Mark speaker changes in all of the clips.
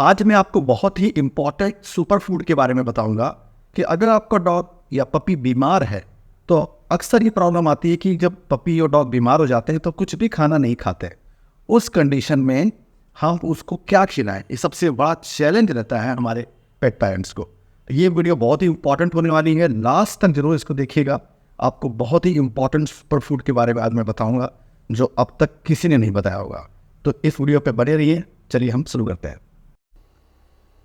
Speaker 1: आज मैं आपको बहुत ही इम्पोर्टेंट सुपर फूड के बारे में बताऊंगा कि अगर आपका डॉग या पपी बीमार है तो अक्सर ये प्रॉब्लम आती है कि जब पपी और डॉग बीमार हो जाते हैं तो कुछ भी खाना नहीं खाते। उस कंडीशन में हम उसको क्या खिलाएं, ये सबसे बड़ा चैलेंज रहता है हमारे पेट पेरेंट्स को। तो ये वीडियो बहुत ही इंपॉर्टेंट होने वाली है, लास्ट तक जरूर इसको देखिएगा। आपको बहुत ही इंपॉर्टेंट सुपर फूड के बारे में आज मैं बताऊंगा जो अब तक किसी ने नहीं बताया होगा। तो इस वीडियो पे बने रहिए। चलिए हम शुरू करते हैं।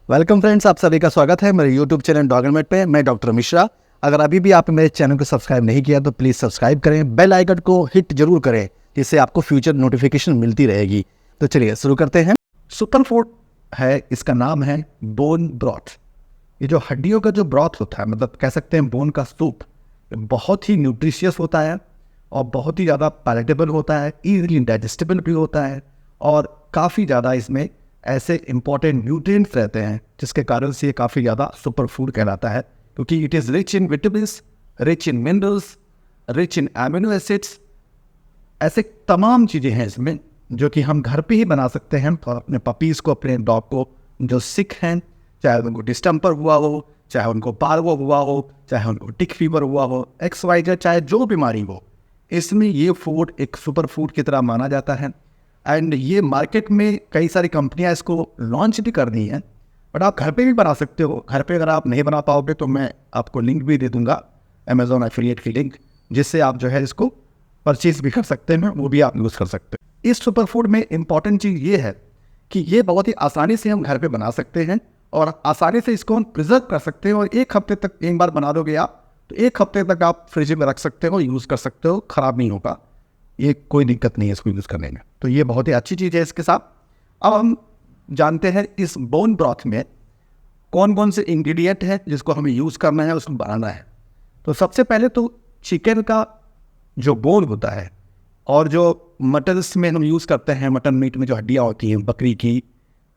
Speaker 1: वेलकम फ्रेंड्स, आप सभी का स्वागत है मेरे यूट्यूब चैनल डॉगरमेट पे। मैं डॉक्टर मिश्रा। अगर अभी भी आपने मेरे चैनल को सब्सक्राइब नहीं किया तो प्लीज़ सब्सक्राइब करें, बेल आइकन को हिट जरूर करें जिससे आपको फ्यूचर नोटिफिकेशन मिलती रहेगी। तो चलिए शुरू करते हैं। सुपर फूड है, इसका नाम है बोन ब्रॉथ। ये जो हड्डियों का जो ब्रॉथ होता है, मतलब कह सकते हैं बोन का सूप, बहुत ही न्यूट्रिशियस होता है और बहुत ही ज़्यादा पैलेटेबल होता है, ईजिली डाइजेस्टेबल भी होता है और काफ़ी ज़्यादा इसमें ऐसे इंपॉर्टेंट न्यूट्रिएंट्स रहते हैं जिसके कारण से ये काफ़ी ज़्यादा सुपर फूड कहलाता है, क्योंकि it is rich in vitamins, rich in minerals, rich in amino acids. ऐसे तमाम चीज़ें हैं इसमें जो कि हम घर पे ही बना सकते हैं और अपने पपीज़ को, अपने डॉग को जो सिक हैं, चाहे उनको डिस्टेंपर हुआ हो, चाहे उनको पार्वो हुआ हो, चाहे उनको टिक फीवर हुआ हो, XYZ, चाहे जो बीमारी हो, इसमें ये फूड एक सुपर फूड की तरह माना जाता है। एंड ये मार्केट में कई सारी कंपनियां इसको लॉन्च भी कर दी हैं, बट आप घर पे भी बना सकते हो। घर पे अगर आप नहीं बना पाओगे तो मैं आपको लिंक भी दे दूंगा, अमेजोन एफिलिएट की लिंक, जिससे आप जो है इसको परचेज भी कर सकते हैं, वो भी आप यूज़ कर सकते हैं। इस सुपर फूड में इंपॉर्टेंट चीज़ ये है कि ये बहुत ही आसानी से हम घर पे बना सकते हैं और आसानी से इसको हम प्रिजर्व कर सकते हैं। और एक हफ्ते तक, एक बार बना दोगे आप तो एक हफ्ते तक आप फ्रिज में रख सकते हो, यूज़ कर सकते हो, ख़राब नहीं होगा। ये कोई दिक्कत नहीं है इसको यूज़ करने में। तो ये बहुत ही अच्छी चीज़ है इसके साथ। अब हम जानते हैं इस बोन ब्रॉथ में कौन कौन से इंग्रेडिएंट हैं जिसको हमें यूज़ करना है, उसको बनाना है। तो सबसे पहले तो चिकन का जो बोन होता है और जो मटन्स में हम यूज़ करते हैं, मटन मीट में जो हड्डियाँ होती हैं, बकरी की,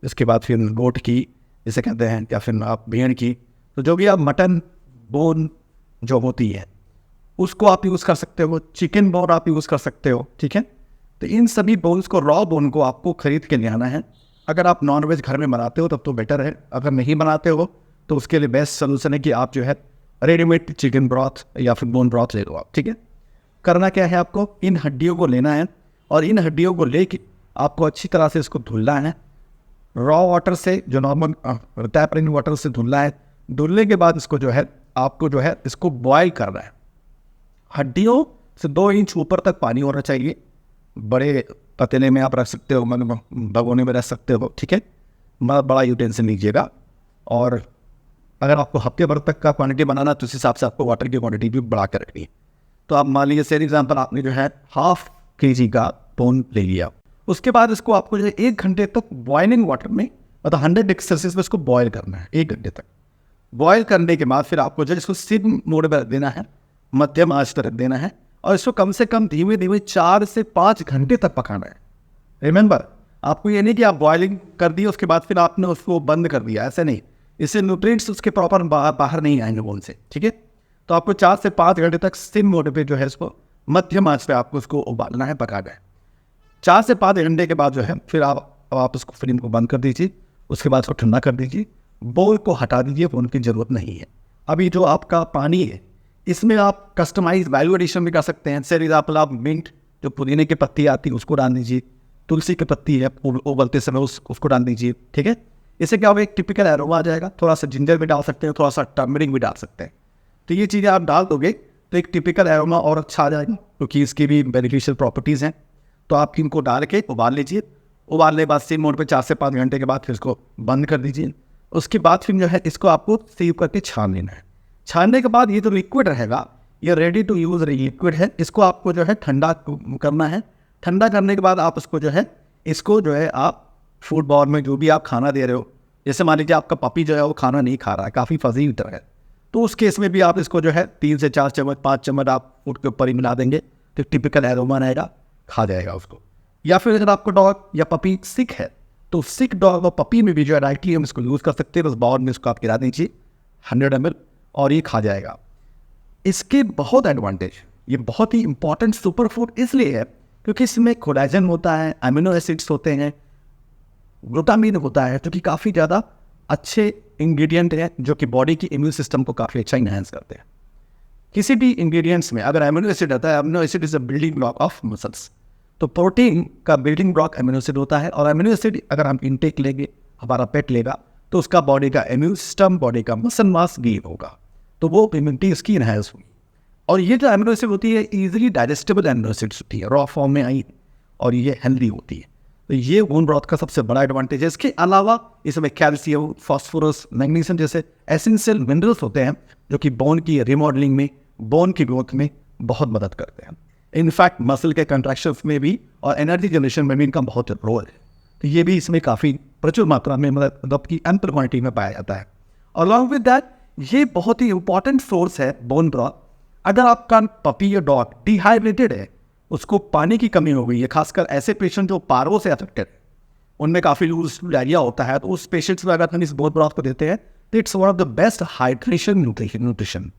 Speaker 1: इसके बाद फिर गोट की जिसे कहते हैं, या फिर आप भेड़ की, तो जो भी आप मटन बोन जो होती है उसको आप यूज़ कर सकते हो। चिकन बोन आप यूज़ कर सकते हो, ठीक है। तो इन सभी बोन्स को, रॉ बोन को आपको खरीद के ले आना है। अगर आप नॉनवेज घर में बनाते हो तब तो बेटर है, अगर नहीं बनाते हो तो उसके लिए बेस्ट सोल्यूशन है कि आप जो है रेडीमेड चिकन ब्रॉथ या फिर बोन ब्रॉथ ले लो आप, ठीक है। करना क्या है, आपको इन हड्डियों को लेना है और इन हड्डियों को लेके आपको अच्छी तरह से इसको धुलना है, रॉ वाटर से, जो नॉर्मल टैप रनिंग वाटर से धुलना है। धुलने के बाद इसको जो है आपको जो है इसको बॉयल करना है। हड्डियों से 2 इंच ऊपर तक पानी होना चाहिए। बड़े पतीले में आप रख सकते हो, मतलब भगोने में रख सकते हो, ठीक है। बड़ा यूटेंसिल लीजिएगा। और अगर आपको हफ्ते भर तक का क्वांटिटी बनाना तो उस हिसाब से आपको वाटर की क्वांटिटी भी बढ़ा कर रखनी है। तो आप मान लीजिए फॉर एग्जाम्पल आपने जो है 1/2 kg का बोन ले लिया। उसके बाद इसको आपको जो है 1 घंटे तक बॉइलिंग वाटर में, मतलब 100 डिग्री सेल्सियस में इसको बॉयल करना है 1 घंटे तक। बॉयल करने के बाद फिर आपको जो है इसको सिम मोड में रख देना है, मध्यम आंच पर रख देना है और इसको कम से कम धीमे धीमे 4 से 5 घंटे तक पकाना है। रिमेंबर, आपको ये नहीं कि आप बॉयलिंग कर दी उसके बाद फिर आपने उसको बंद कर दिया, ऐसे नहीं। इससे न्यूट्रिएंट्स उसके प्रॉपर बाहर नहीं आएंगे बोन से, ठीक है। तो आपको 4 से 5 घंटे तक सिम मोड पे जो है इसको, मध्यम आंच पे आपको उसको उबालना है, पकाना है। 4 से 5 घंटे के बाद जो है फिर आप उसको फ्लेम को बंद कर दीजिए। उसके बाद उसको ठंडा कर दीजिए, बोल को हटा दीजिए, बोन की ज़रूरत नहीं है। अभी जो आपका पानी है इसमें आप कस्टमाइज वैल्यू एडिशन भी कर सकते हैं। फॉर एग्जाम्पल आप मिंट, जो पुदीने की पत्ती आती है, उसको डाल दीजिए। तुलसी की पत्ती है, उबलते समय उसको डाल दीजिए, ठीक है। इससे क्या होगा, एक टिपिकल एरोमा आ जाएगा। थोड़ा सा जिंजर भी डाल सकते हैं, थोड़ा सा टर्मरिक भी डाल सकते हैं। तो ये चीज़ें आप डाल दोगे तो एक टिपिकल एरोमा और अच्छा आ जाएगा, क्योंकि इसकी भी बेनिफिशियल प्रॉपर्टीज़ हैं। तो आप इनको डाल के उबाल लीजिए। उबालने के बाद सिम मोड पे 4 से 5 घंटे के बाद फिर इसको बंद कर दीजिए। उसके बाद फिर जो है इसको आपको सीव करके छान लेना है। छानने के बाद ये जो लिक्विड रहेगा, ये रेडी टू यूज़ लिक्विड है, इसको आपको जो है ठंडा करना है। ठंडा करने के बाद आप इसको जो है आप फूड बाउल में जो भी आप खाना दे रहे हो, जैसे मान लीजिए आपका पपी जो है वो खाना नहीं खा रहा है, काफ़ी फजी तरह है, तो उस केस में भी आप इसको जो है 3 से 4 चम्मच, 5 चम्मच आप फूड के ऊपर ही मिला देंगे तो टिपिकल एरोमा रहेगा, खा जाएगा उसको। या फिर अगर आपको डॉग या पपी सिक है तो सिक डॉग और पपी में भी जो है डायरेक्टली हम इसको यूज़ कर सकते हैं। उस बाउल में इसको आप गिरा दीजिए 100 ml और ये खा जाएगा। इसके बहुत एडवांटेज, ये बहुत ही इंपॉर्टेंट सुपर फूड इसलिए है क्योंकि इसमें कोलेजन होता है, अमीनो एसिड्स होते हैं, ग्लूटामिन होता है, जो कि काफ़ी ज़्यादा अच्छे इंग्रेडिएंट हैं जो कि बॉडी की इम्यून सिस्टम को काफ़ी अच्छा इनहेंस करते हैं। किसी भी इंग्रेडिएंट्स में अगर अमीनो एसिड आता है, amino acid is a building block of muscles. तो प्रोटीन का बिल्डिंग ब्लॉक अमीनो एसिड होता है, और अमीनो एसिड अगर हम इनटेक लेंगे, हमारा पेट लेगा, तो उसका बॉडी का इम्यून सिस्टम, बॉडी का मसल मास गेन होगा, तो वो इम्यूनिटी उसकी इनहेंस होगी। और ये जो अमीनो एसिड होती है इजीली डाइजेस्टेबल अमीनो एसिड्स होती है, रॉ फॉर्म में आई, और ये हेल्दी होती है। तो ये बोन ब्रॉथ का सबसे बड़ा एडवांटेज है। इसके अलावा इसमें कैल्शियम, फास्फोरस, मैग्नीशियम जैसे एसेंशियल मिनरल्स होते हैं जो कि बोन की रिमॉडलिंग में, बोन की ग्रोथ में बहुत मदद करते हैं। इनफैक्ट मसल के कंट्रैक्शंस में भी और एनर्जी जनरेशन में भी इनका बहुत रोल है। तो ये भी इसमें काफ़ी प्रचुर मात्रा में, मतलब की एम्पल क्वांटिटी में पाया जाता है। अलॉन्ग विद दैट ये बहुत ही इंपॉर्टेंट सोर्स है बोन ब्रॉथ। अगर आपका पपी या डॉग डिहाइड्रेटेड है, उसको पानी की कमी हो गई है, खासकर ऐसे पेशेंट जो पारो से अफेक्टेड है, उनमें काफ़ी लूज डायरिया होता है, तो उस पेशेंट्स में अगर हम इस बोन ब्रॉथ को देते हैं तो it's one of the best hydration nutrition.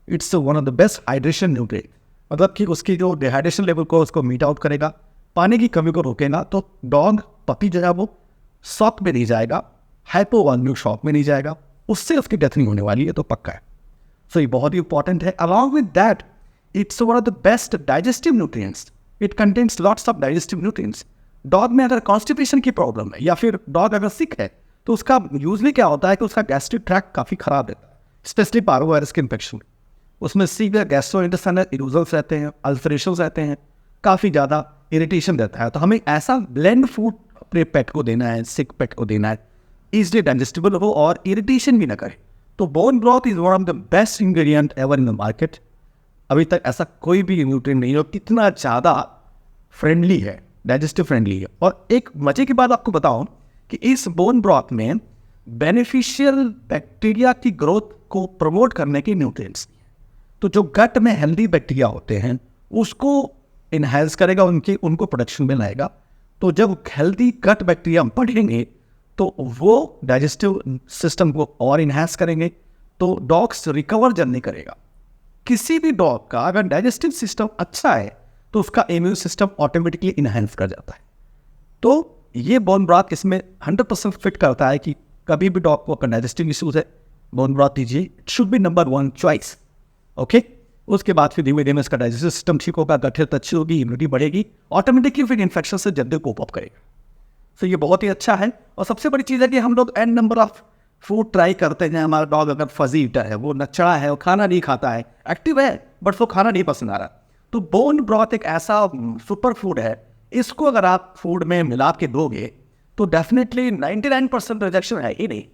Speaker 1: It's one of the best hydration nutrient, मतलब कि उसकी जो डिहाइड्रेशन लेवल को उसको मीट आउट करेगा, पानी की कमी को रोकेगा। तो डॉग पपी जो है वो शॉक में नहीं जाएगा, हाइपोवॉल्यूमिक शॉक में नहीं जाएगा, उससे उसकी डेथ नहीं होने वाली है, तो पक्का है। सो ये बहुत ही इंपॉर्टेंट है। Along with that it's one of the best digestive nutrients. It contains lots of digestive nutrients. Dog में अगर कॉन्स्टिपेशन की प्रॉब्लम है या फिर डॉग अगर सिक है, तो उसका यूजली क्या होता है कि उसका गैस्ट्रिक ट्रैक्ट काफ़ी खराब रहता है, स्पेशली पारोवायरस के इन्फेक्शन में। उसमें सीवियर गैस्ट्रोइंटेस्टाइनल इरोजन्स रहते हैं, अल्सरेशंस रहते हैं, काफ़ी ज़्यादा इरिटेशन रहता है। तो हमें ऐसा ब्लेंड फूड अपने पेट को देना है, सिक पेट को देना है, ईजिली डाइजेस्टिबल हो और इरिटेशन भी ना करे। तो bone broth is one of the best ingredient ever in the market. अभी तक ऐसा कोई भी न्यूट्रिएंट नहीं हो कितना ज़्यादा फ्रेंडली है, डाइजेस्टिव फ्रेंडली है। और एक मजे की बात आपको बताऊं कि इस बोन ब्रॉथ में बेनिफिशियल बैक्टीरिया की ग्रोथ को प्रमोट करने के न्यूट्रिएंट्स, तो जो गट में हेल्दी बैक्टीरिया होते हैं उसको इनहेंस करेगा, उनको प्रोडक्शन में लाएगा। तो जब हेल्दी गट बैक्टीरिया बढ़ेंगे तो वो डाइजेस्टिव सिस्टम को और इनहेंस करेंगे, तो डॉग्स रिकवर जल्दी करेगा। किसी भी डॉग का अगर डाइजेस्टिव सिस्टम अच्छा है तो उसका इम्यून सिस्टम ऑटोमेटिकली इनहेंस कर जाता है। तो ये बोन ब्रॉथ इसमें 100% फिट करता है कि कभी भी डॉग को अगर डाइजेस्टिव इश्यूज है, बोन ब्रॉथ दीजिए, it should be number 1 choice. Okay, उसके बाद फिर धीमे धीमे इसका डाइजेस्टिव सिस्टम ठीक होगा, गट हेल्थ अच्छी होगी, इम्यूनिटी बढ़ेगी, ऑटोमेटिकली फिर इन्फेक्शन से जल्दी कोप अप करेगा। तो ये बहुत ही अच्छा है। और सबसे बड़ी चीज़ है कि हम लोग N number of food try करते हैं। हमारा डॉग अगर फजी ईटर है, वो नचड़ा है, वो खाना नहीं खाता है, एक्टिव है बट वो खाना नहीं पसंद आ रहा, तो बोन ब्रॉथ एक ऐसा सुपर फूड है, इसको अगर आप फूड में मिला के दोगे तो डेफिनेटली 99% रिजेक्शन है ही नहीं।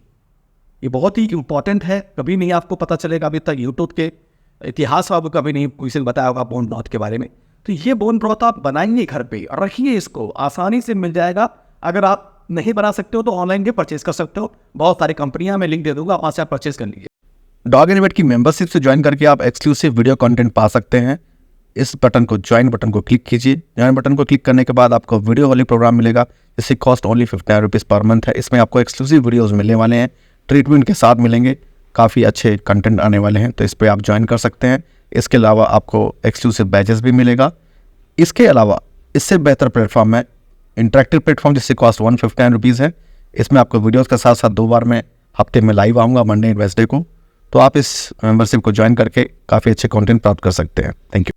Speaker 1: ये बहुत ही इंपॉर्टेंट है। कभी नहीं आपको पता चलेगा, अभी तक यूट्यूब के इतिहास में आपको कभी नहीं किसी ने बताया होगा बोन ब्रॉथ के बारे में। तो ये बोन ब्रॉथ आप बनाइए घर पे और रखिए, इसको आसानी से मिल जाएगा। अगर आप नहीं बना सकते हो तो ऑनलाइन भी परचेज कर सकते हो, बहुत सारी कंपनियां, मैं लिंक दे दूंगा, वहां से आप परचेज कर लीजिए। डॉग एंड वेट की मेंबरशिप से ज्वाइन करके आप एक्सक्लूसिव वीडियो कंटेंट पा सकते हैं। इस बटन को, ज्वाइन बटन को क्लिक कीजिए। ज्वाइन बटन को क्लिक करने के बाद आपको वीडियो वाली प्रोग्राम मिलेगा, जिसकी cost only 59 rupees per month है। इसमें आपको एक्सक्लूसिव वीडियोज़ मिलने वाले हैं, ट्रीटमेंट के साथ मिलेंगे, काफ़ी अच्छे कंटेंट आने वाले हैं, तो इस पर आप ज्वाइन कर सकते हैं। इसके अलावा आपको एक्सक्लूसिव बैचेस भी मिलेगा। इसके अलावा इससे बेहतर प्लेटफॉर्म है इंटरेक्टिव प्लेटफॉर्म, जिसकी कॉस्ट 159 रुपीज़ है। इसमें आपको वीडियोस के साथ साथ 2 बार मैं हफ्ते में लाइव आऊँगा, मंडे एंड वेडनेसडे को। तो आप इस मेंबरशिप को ज्वाइन करके काफ़ी अच्छे कंटेंट प्राप्त कर सकते हैं। Thank you.